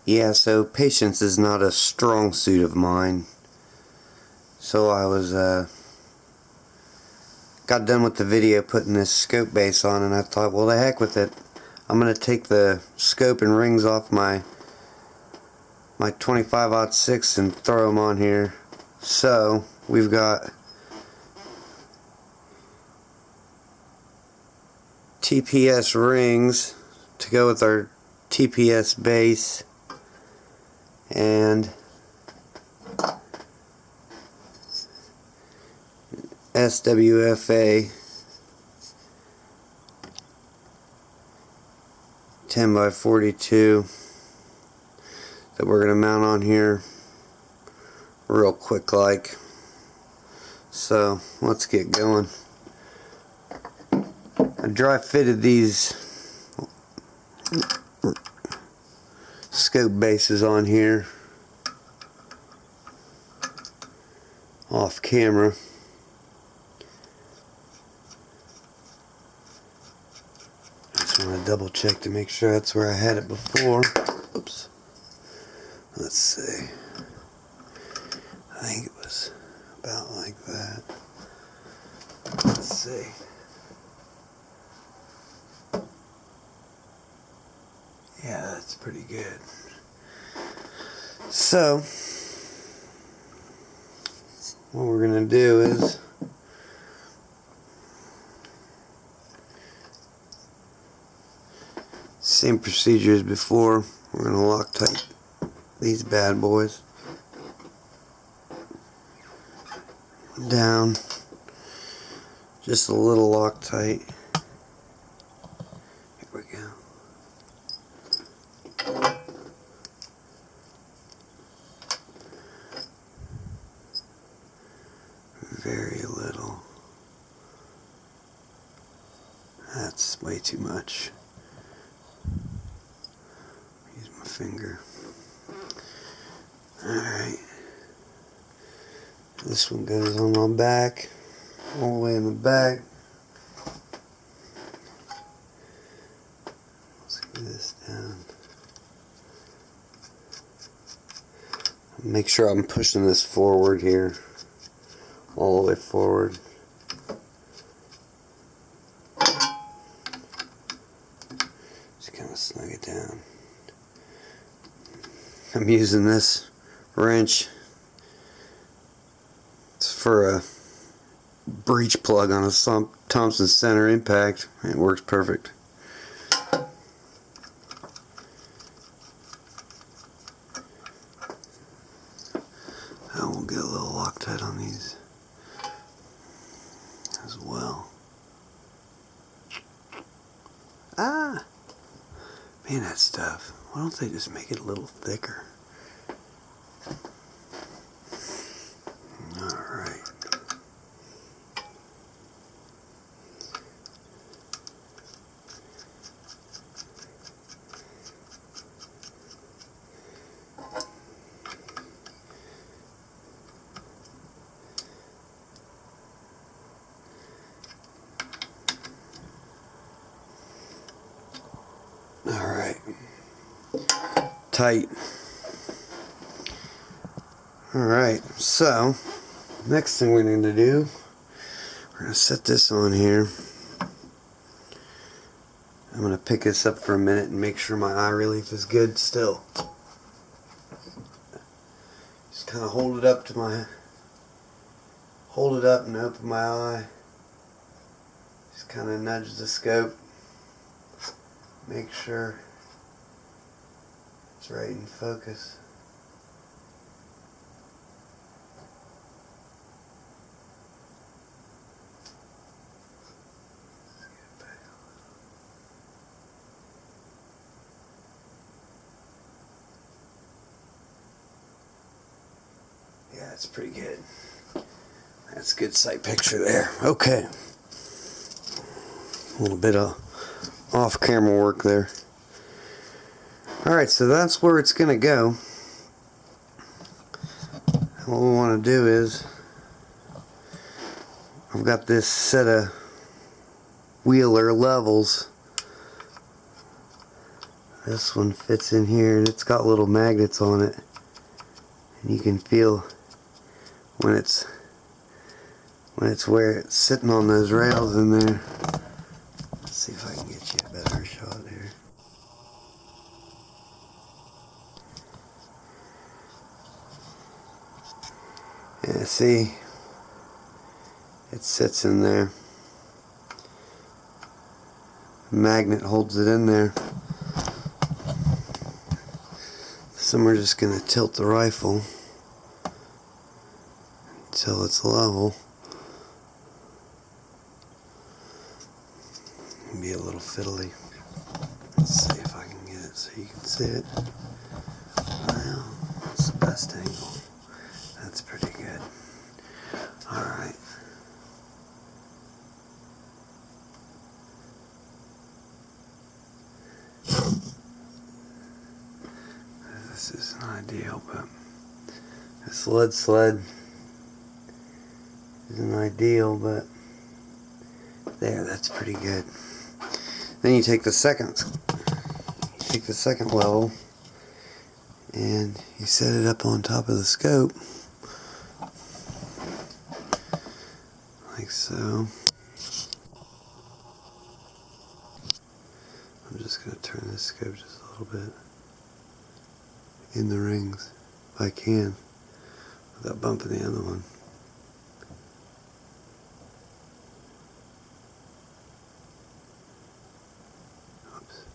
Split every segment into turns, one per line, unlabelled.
Yeah, so patience is not a strong suit of mine. So I was got done with the video putting this scope base on, and I thought, well, the heck with it. I'm gonna take the scope and rings off my 25-06 and throw them on here. So we've got TPS rings to go with our TPS base, and SWFA 10x42 that we're going to mount on here real quick like. So let's get going. I dry fitted these scope bases on here off camera. Just want to double check to make sure that's where I had it before. Oops. Let's see. I think it was about like that. Let's see. Yeah, that's pretty good. So, what we're going to do is same procedure as before. We're going to Loctite these bad boys down, just a little Loctite. Here we go. Very little. That's way too much. Use my finger. Alright. This one goes on my back, all the way in the back. Let's get this down. Make sure I'm pushing this forward here, all the way forward. Just kind of snug it down. I'm using this wrench. It's for a breech plug on a Thompson center impact. It works perfect. I will get a little Loctite on these as well. Ah! Man, that stuff. Why don't they just make it a little thicker? Alright. Alright. Tight. Alright, so next thing we're going to do, we're going to set this on here. I'm going to pick this up for a minute and make sure my eye relief is good still. Just kind of hold it up and open my eye. Just kind of nudge the scope. Make sure it's right in focus. Yeah, that's pretty good. That's a good sight picture there. Okay. A little bit of off-camera work there. Alright, so that's where it's going to go. What we want to do is, I've got this set of Wheeler levels This one fits in here, and it's got little magnets on it, and you can feel when it's where it's sitting on those rails in there. Let's see if I can get you a better shot here. Yeah, see, it sits in there. The magnet holds it in there. So we're just going to tilt the rifle until it's level. Be a little fiddly. Let's see if I can get it so you can see it. Well, that's the best angle. That's pretty good. Alright. This isn't ideal, but this lead sled isn't ideal, but there, that's pretty good. Then you take the second level and you set it up on top of the scope like so. I'm just going to turn this scope just a little bit in the rings if I can without bumping the other one. Oops,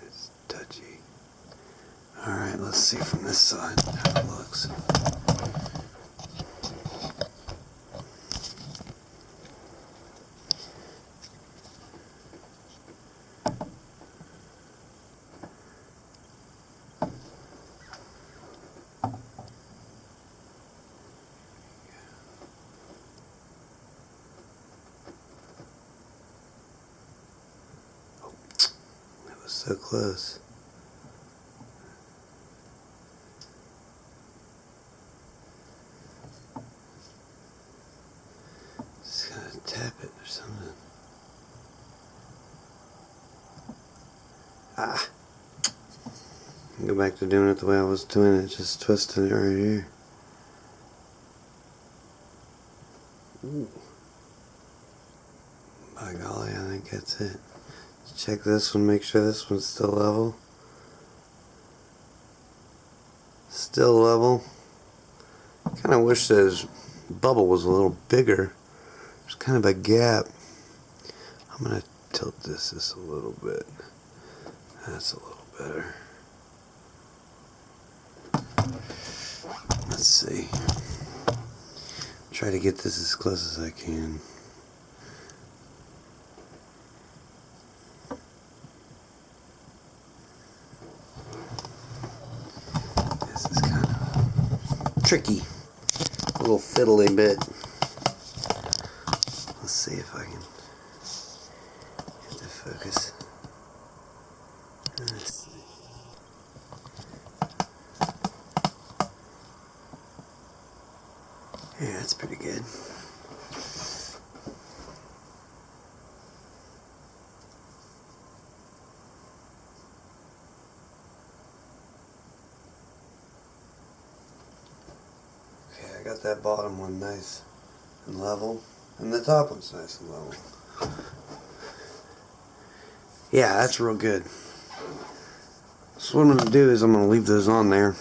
it's touchy. Alright, let's see from this side how it looks. So close. Just gotta tap it or something. Ah! Go back to doing it the way I was doing it, just twisting it right here. Ooh. By golly, I think that's it. Check this one, make sure this one's still level. Still level. Kind of wish this bubble was a little bigger. There's kind of a gap. I'm going to tilt this just a little bit. That's a little better. Let's see. Try to get this as close as I can. Tricky, a little fiddly bit. Let's see if I can get the focus. Let's see. Yeah, that's pretty good. I got that bottom one nice and level, and the top one's nice and level. Yeah, that's real good. So what I'm going to do is I'm going to leave those on there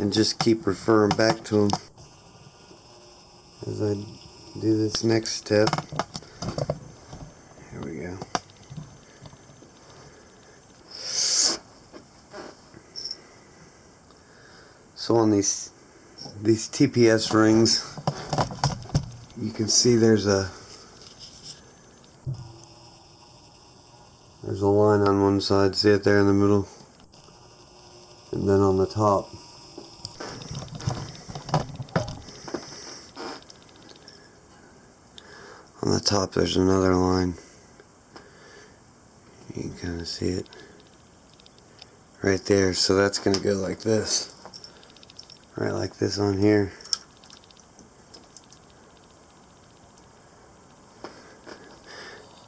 and just keep referring back to them as I do this next step. Here we go. So on these TPS rings, you can see there's a line on one side, see it there in the middle, and then on the top there's another line. You can kind of see it right there, so that's going to go like this. Right like this on here.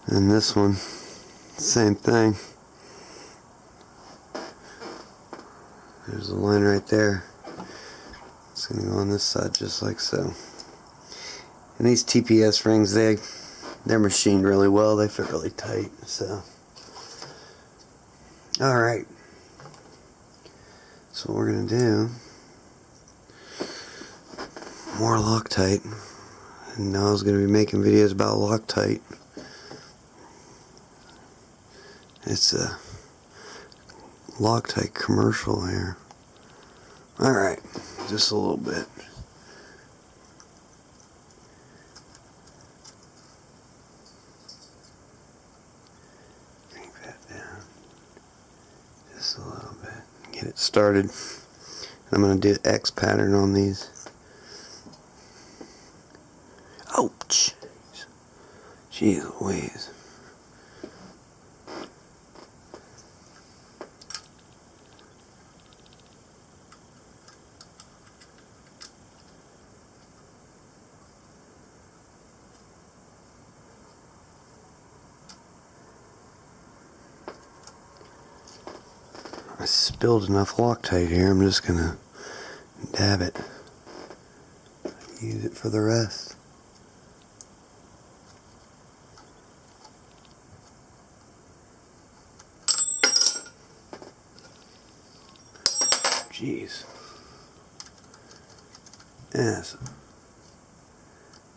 And this one, same thing. There's the line right there. It's going to go on this side just like so. And these TPS rings, they're machined really well. They fit really tight. So, alright. So what we're going to do, more Loctite. And now I was going to be making videos about Loctite. It's a Loctite commercial here. Alright, just a little bit. Crank that down. Just a little bit. Get it started. I'm going to do X pattern on these. Ouch! Jeez Louise. I spilled enough Loctite here, I'm just gonna dab it. Use it for the rest. Jeez. Yes.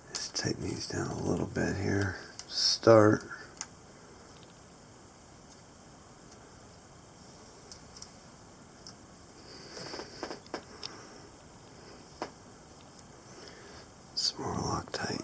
Let's tighten these down a little bit here. Start. Some more Loctite.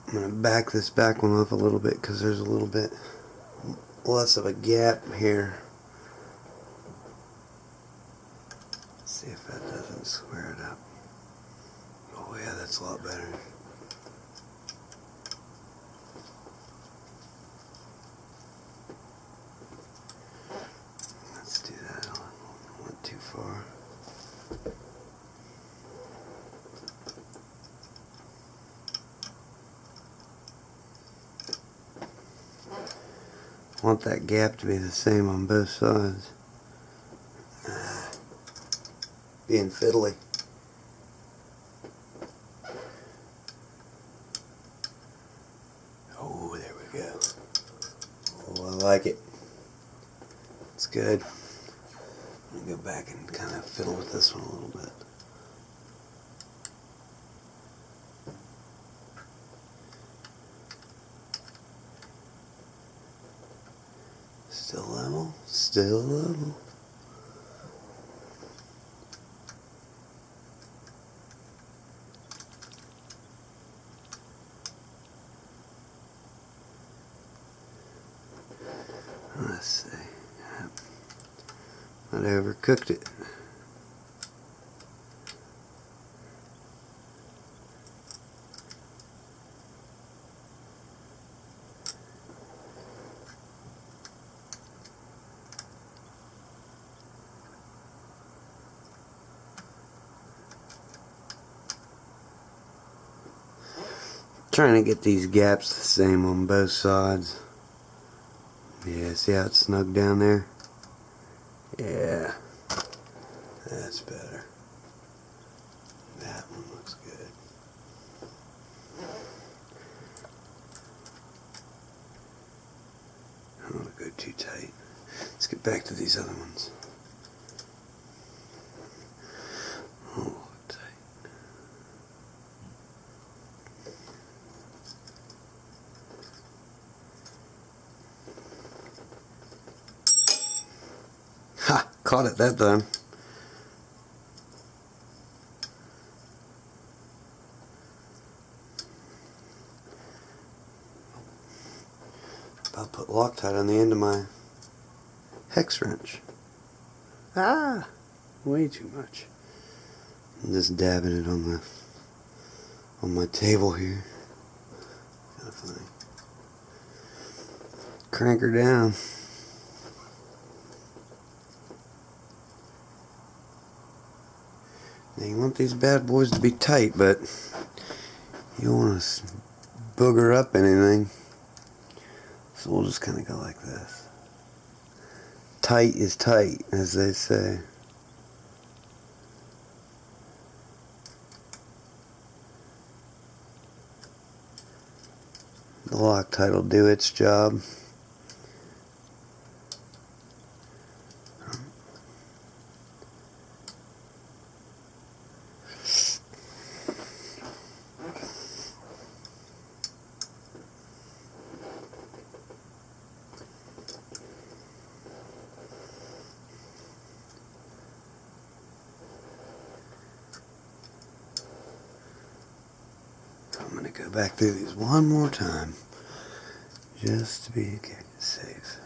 I'm going to back this back one up a little bit because there's a little bit less of a gap here. Let's see if that doesn't square it up. Oh yeah, that's a lot better. Let's do that. I went too far. I want that gap to be the same on both sides. Being fiddly. Oh, there we go. Oh, I like it. It's good. I'm going to go back and kind of fiddle with this one a little bit. Still level, still level. Let's see. I overcooked it. Trying to get these gaps the same on both sides. Yeah, see how it's snug down there? Yeah, that's better. That one looks good. I don't want to go too tight. Let's get back to these other ones. Oh, tight. Ha! Caught it that time. I'll put Loctite on the end of my hex wrench. Ah! Way too much. I'm just dabbing it on my table here. Kinda funny. Crank her down. Now you want these bad boys to be tight, but you don't want to booger up anything. So we'll just kind of go like this. Tight is tight, as they say. The Loctite will do its job. I'm going to go back through these one more time, just to be safe.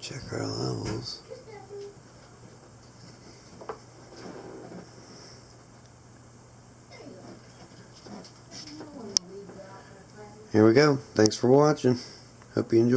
Check our levels. Here we go. Thanks for watching. Hope you enjoyed.